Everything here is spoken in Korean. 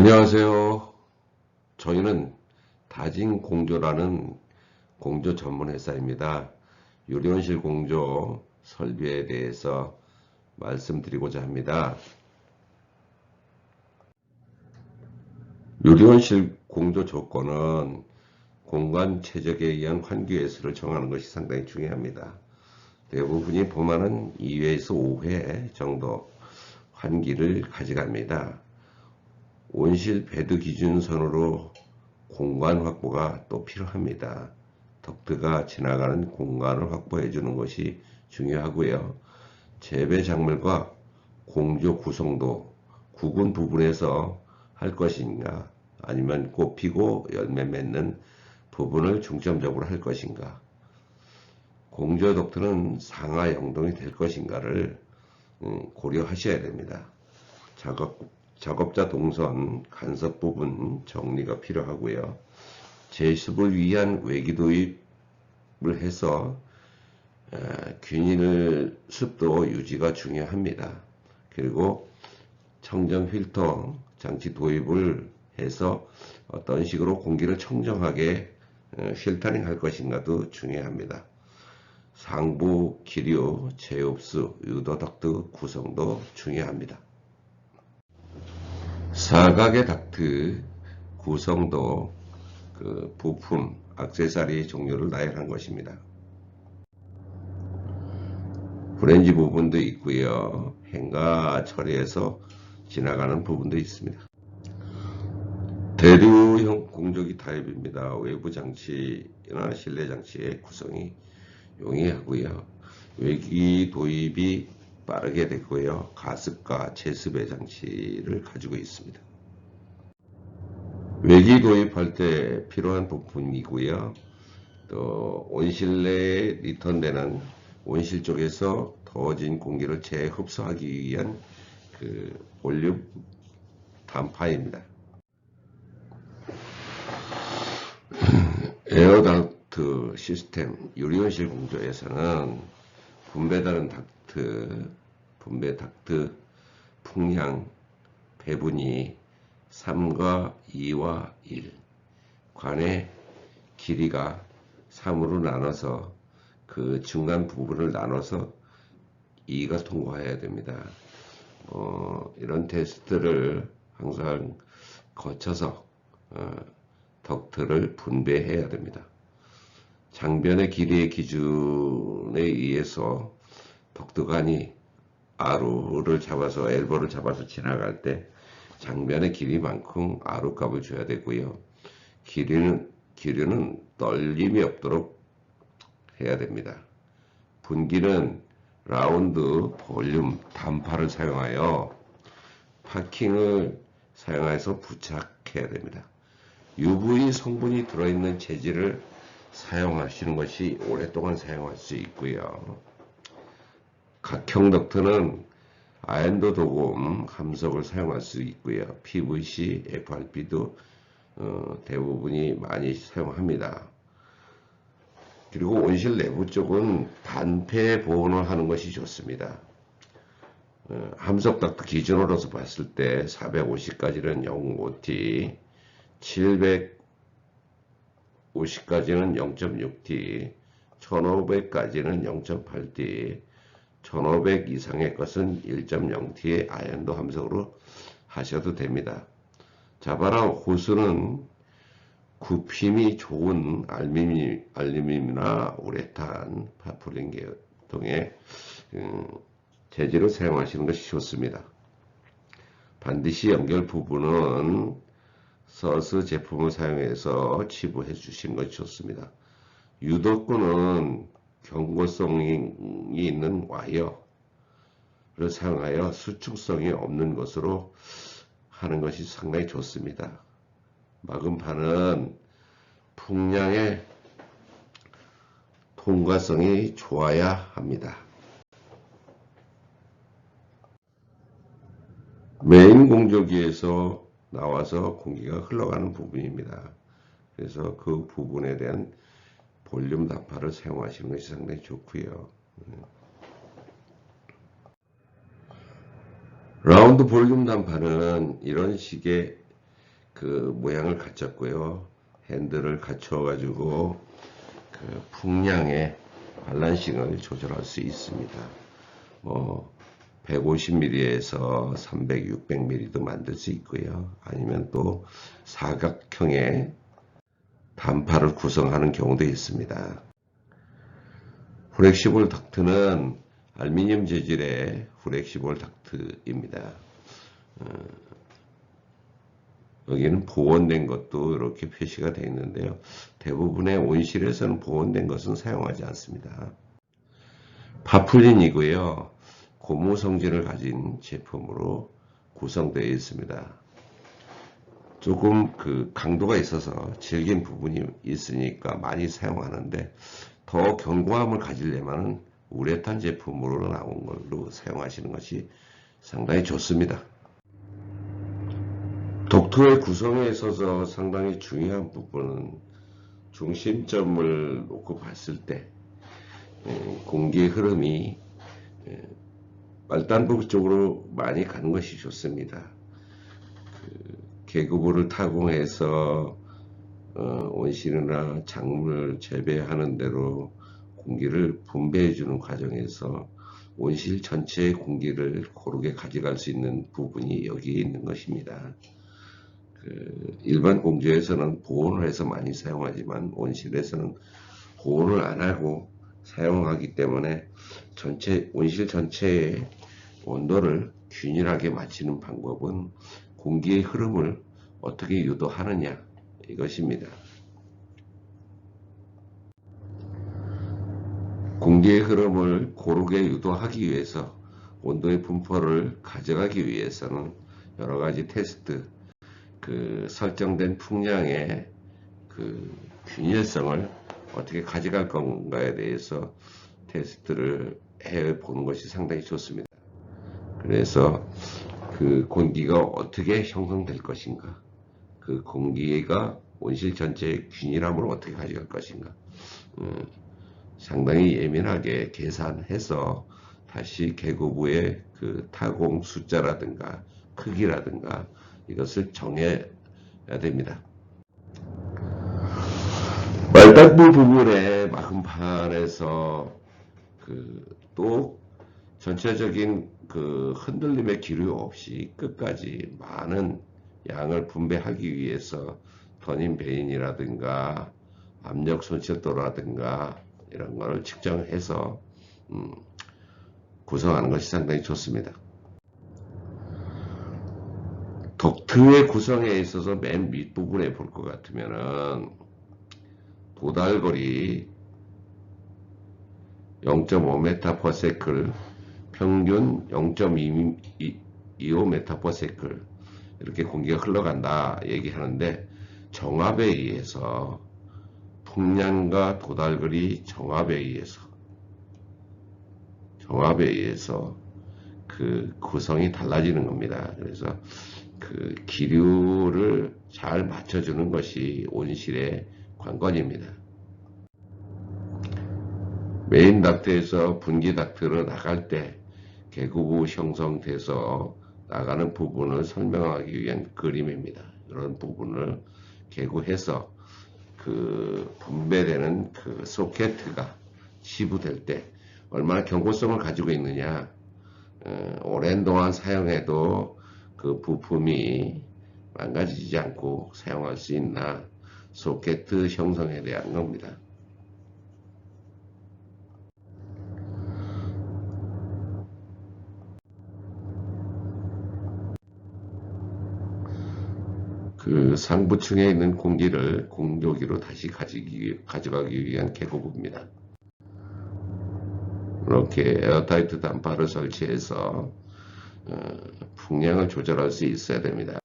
안녕하세요. 저희는 다진공조라는 공조 전문 회사입니다. 유리온실 공조 설비에 대해서 말씀드리고자 합니다. 유리온실 공조 조건은 공간 최적에 의한 환기 회수를 정하는 것이 상당히 중요합니다. 대부분이 보면은 2회에서 5회 정도 환기를 가져갑니다. 온실 배드 기준선으로 공간 확보가 또 필요합니다. 덕트가 지나가는 공간을 확보해 주는 것이 중요하고요. 재배 작물과 공조 구성도 구근 부분에서 할 것인가, 아니면 꽃 피고 열매 맺는 부분을 중점적으로 할 것인가, 공조 덕트는 상하 영동이 될 것인가를 고려하셔야 됩니다. 작업자 동선 간섭 부분 정리가 필요하고요. 제습을 위한 외기 도입을 해서 균일 습도 유지가 중요합니다. 그리고 청정 필터 장치 도입을 해서 어떤 식으로 공기를 청정하게 필터링 할 것인가도 중요합니다. 상부 기류, 제흡수, 유도 덕트 구성도 중요합니다. 사각의 닥트 구성도 부품, 액세서리 종류를 나열한 것입니다. 브랜지 부분도 있고요. 행가 처리해서 지나가는 부분도 있습니다. 대류형 공조기 타입입니다. 외부 장치나 실내 장치의 구성이 용이하고요. 외기 도입이 빠르게 됐고요. 가습과 제습의 장치를 가지고 있습니다. 외기 도입할 때 필요한 부품이고요. 또 온실내에 리턴되는 온실 쪽에서 더워진 공기를 재흡수하기 위한 볼륨 단파입니다. 에어덕트 시스템 유리온실 공조에서는 분배다른 덕트, 분배 덕트 풍량 배분이 3과 2와 1, 관의 길이가 3으로 나눠서 그 중간 부분을 나눠서 2가 통과해야 됩니다. 이런 테스트를 항상 거쳐서 덕트를 분배해야 됩니다. 장변의 길이의 기준에 의해서 덕트관이 R를 잡아서 엘보를 잡아서 지나갈 때 장변의 길이만큼 R 값을 줘야 되고요. 기류는 떨림이 없도록 해야 됩니다. 분기는 라운드 볼륨 단파를 사용하여 파킹을 사용해서 부착해야 됩니다. UV 성분이 들어있는 재질을 사용하시는 것이 오랫동안 사용할 수 있고요. 각형 덕트는 아연도 도금 함석을 사용할 수 있고요. PVC, FRP도 대부분이 많이 사용합니다. 그리고 온실 내부 쪽은 단폐 보온을 하는 것이 좋습니다. 함석 덕트 기준으로서 봤을 때 450까지는 0.5T, 750까지는 0.6T, 1500까지는 0.8T, 1500 이상의 것은 1.0T의 아연도 함석으로 하셔도 됩니다. 자바라 호스는 굽힘이 좋은 알루미늄이나 우레탄, 파프린 계통의 재질을 사용하시는 것이 좋습니다. 반드시 연결 부분은 서스 제품을 사용해서 치부해 주시는 것이 좋습니다. 유도권은 경고성이 있는 와이어를 사용하여 수축성이 없는 것으로 하는 것이 상당히 좋습니다. 막음판은 풍량의 통과성이 좋아야 합니다. 메인 공조기에서 나와서 공기가 흘러가는 부분입니다. 그래서 그 부분에 대한 볼륨 단파를 사용하시는 것이 상당히 좋고요. 라운드 볼륨 단파는 이런 식의 그 모양을 갖췄고요. 핸들을 갖춰 가지고 그 풍량의 밸런싱을 조절할 수 있습니다. 뭐 150mm에서 300, 600mm도 만들 수 있고요. 아니면 또 사각형의 단파를 구성하는 경우도 있습니다. 플렉시블 덕트는 알루미늄 재질의 플렉시블 덕트입니다. 여기는 보온된 것도 이렇게 표시가 되어 있는데요. 대부분의 온실에서는 보온된 것은 사용하지 않습니다. 파플린이고요. 고무 성질을 가진 제품으로 구성되어 있습니다. 조금 그 강도가 있어서 질긴 부분이 있으니까 많이 사용하는데 더 견고함을 가지려면 우레탄 제품으로 나온 걸로 사용하시는 것이 상당히 좋습니다. 덕트의 구성에 있어서 상당히 중요한 부분은 중심점을 놓고 봤을 때 공기의 흐름이 말단부 쪽으로 많이 가는 것이 좋습니다. 계구부를 타공해서 온실이나 작물을 재배하는 대로 공기를 분배해 주는 과정에서 온실 전체의 공기를 고르게 가져갈 수 있는 부분이 여기에 있는 것입니다. 일반 공조에서는 보온을 해서 많이 사용하지만 온실에서는 보온을 안 하고 사용하기 때문에 온실 전체의 온도를 균일하게 맞추는 방법은 공기의 흐름을 어떻게 유도하느냐 이것입니다. 공기의 흐름을 고르게 유도하기 위해서 온도의 분포를 가져가기 위해서는 여러 가지 테스트, 설정된 풍량의 균일성을 어떻게 가져갈 건가에 대해서 테스트를 해보는 것이 상당히 좋습니다. 그래서 그 공기가 어떻게 형성될 것인가, 그 공기가 온실 전체의 균일함을 어떻게 가져갈 것인가, 상당히 예민하게 계산해서 다시 계구부의 그 타공 숫자라든가 크기라든가 이것을 정해야 됩니다. 말단부 부분의 마금판에서 또 전체적인 흔들림의 기류 없이 끝까지 많은 양을 분배하기 위해서 터닝 베인이라든가 압력 손실도라든가 이런 걸 측정해서 구성하는 것이 상당히 좋습니다. 덕트의 구성에 있어서 맨 밑부분에 볼 것 같으면은 도달거리 0.5m/s, 평균 0.25m/s 이렇게 공기가 흘러간다 얘기하는데, 정압에 의해서 풍량과 도달거리 정압에 의해서 그 구성이 달라지는 겁니다. 그래서 그 기류를 잘 맞춰주는 것이 온실의 관건입니다. 메인 닥트에서 분기 닥트로 나갈 때 계구부 형성돼서 나가는 부분을 설명하기 위한 그림입니다. 이런 부분을 계구해서 분배되는 소켓가 치부될 때 얼마나 견고성을 가지고 있느냐, 오랜 동안 사용해도 그 부품이 망가지지 않고 사용할 수 있나, 소켓 형성에 대한 겁니다. 상부층에 있는 공기를 공조기로 다시 가져가기 위한 계구부입니다. 이렇게 에어타이트 단파를 설치해서 풍량을 조절할 수 있어야 됩니다.